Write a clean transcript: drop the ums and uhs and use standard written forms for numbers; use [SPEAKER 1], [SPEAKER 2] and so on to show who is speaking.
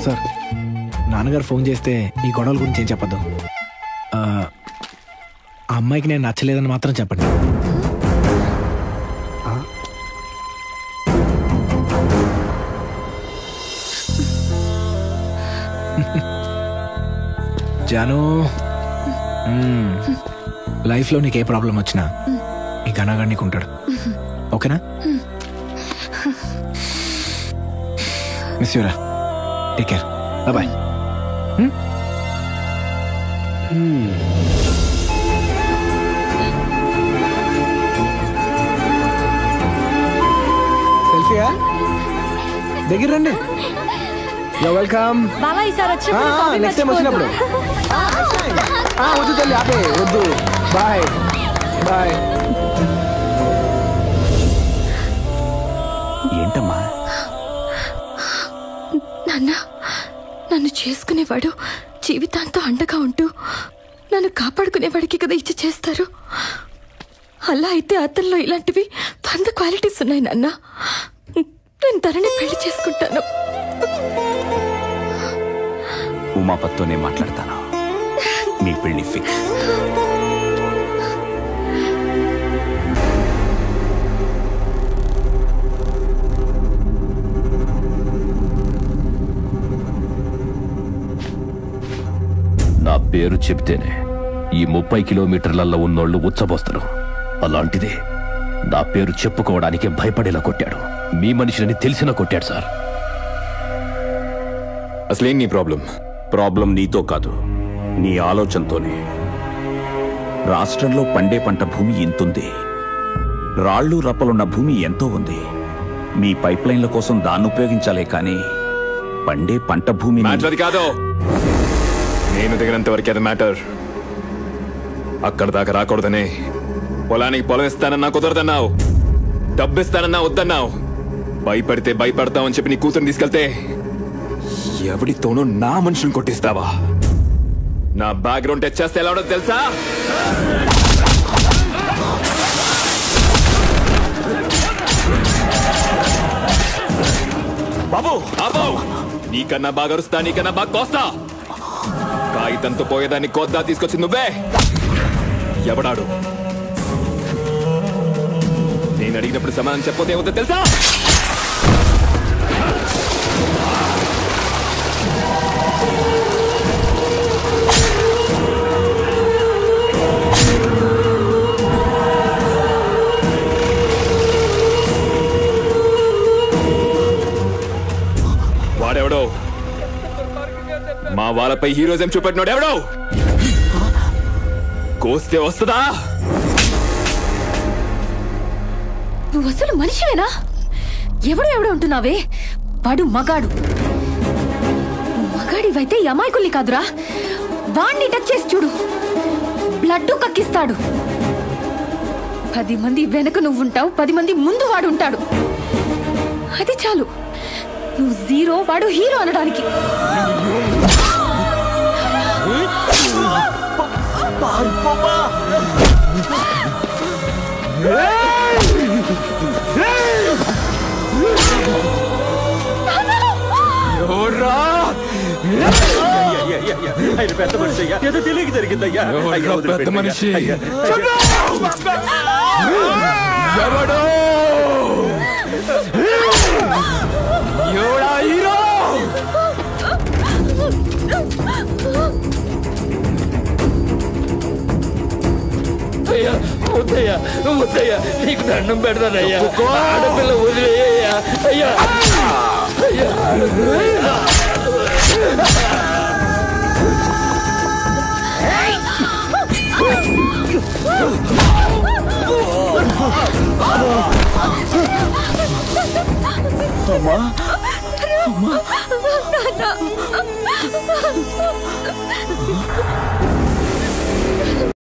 [SPEAKER 1] Sir, నాన్నగారు phone చేస్తే ఈ గొడవల గురించి ఏం చెప్పద్దు. ఆ అమ్మాయికి నేను నచ్చలేదని మాత్రం చెప్పండి. జాను, లైఫ్లో నీకు ఏ ప్రాబ్లం వచ్చినా ఈ గణగాడు నీకు ఉంటాడు. ఓకేనా? మిస్ యూరా. Take care. బాయ్. సెల్ఫీయా? దగ్గర రండి. వెల్కమ్. నెక్స్ట్ టైం వచ్చినప్పుడు వద్దు తల్లి, ఆపే వద్దు. Bye bye.
[SPEAKER 2] ఏంటమ్మా?
[SPEAKER 3] నాన్న, నన్ను చేసుకునేవాడు జీవితాంతో అండగా ఉంటూ నన్ను కాపాడుకునేవాడికి కదా ఇచ్చి చేస్తారు. అలా అయితే అతనిలో ఇలాంటివి 100 క్వాలిటీస్ ఉన్నాయి నాన్న. నేను తనని పెళ్లి చేసుకుంటాను.
[SPEAKER 2] ఉమాపత్తోనే మాట్లాడతాను. మీ పెళ్లి ఫిక్స్.
[SPEAKER 4] నా పేరు చెబితేనే ఈ 30 కిలోమీటర్లలో ఉన్నోళ్లు ఉచ్చబోస్తారు. అలాంటిది నా పేరు చెప్పుకోవడానికే భయపడేలా కొట్టాడు. మీ మనిషిని తెలిసినా కొట్టాడు సార్.
[SPEAKER 2] అసలేం నీ ప్రాబ్లం నీతో కాదు, నీ ఆలోచనతోనే. రాష్ట్రంలో పండే పంట భూమి ఇంతుంది, రాళ్ళు రప్పలున్న భూమి ఎంతో ఉంది. మీ పైప్ లైన్ల కోసం దాన్ని ఉపయోగించాలే కానీ పండే పంట భూమి కాదు.
[SPEAKER 5] నేను దిగినంత వరకే అది మ్యాటర్. అక్కడ దాకా రాకూడదనే పొలానికి పొలం ఇస్తానన్నా కుదరదన్నావు, డబ్బిస్తానన్నా వద్దన్నావు. భయపడితే భయపడతావని చెప్పి నీ కూతురుని తీసుకెళ్తే ఎవడితోనూ నా మనుషుని కొట్టిస్తావా? నా బ్యాక్గ్రౌండ్ టచ్ చేస్తే ఎలా ఉండదు తెలుసా? బాబు బాబు, నీకన్నా బాగా అరుస్తా, నీకన్నా బాగా కోస్తా. కాగితంతో పోయేదాన్ని కోద్దా తీసుకొచ్చి నువ్వే. ఎవడాడు? నేను అడిగినప్పుడు సమాధానం చెప్పతే ఏమవుతుందో తెలుసా? వాడెవడో మా వాళ్ళపై హీరోజం చూపెట్టినోడు ఎవడో కోస్తే వస్తుందా?
[SPEAKER 3] నువ్వు అసలు మనిషివేనా? ఎవడో ఉంటున్నావే? వాడు మగాడు. నువ్వు మగాడివైతే ఈ అమాయకుల్ని కాదురా, వాణ్ణి టచ్ చేసి చూడు, బ్లడ్ కక్కిస్తాడు. 10 మంది వెనక నువ్వుంటావు, 10 మంది ముందు వాడు ఉంటాడు. అది చాలు నువ్వు జీరో, వాడు హీరో అనడానికి.
[SPEAKER 6] ఆయన పెద్ద మనిషి అయ్యా, ఏదో తెలియక జరిగిందయ్యా.
[SPEAKER 5] పెద్ద మనిషి ఎవడో ఎవడా హీరో?
[SPEAKER 6] అయ్యా వద్దయ్యా, వద్దయ్యా, నీకు దండం పెడతానయ్యా. ఆడపిల్ల వదిలేయ్యా. అయ్యా అయ్యా అమ్మా అమ్మా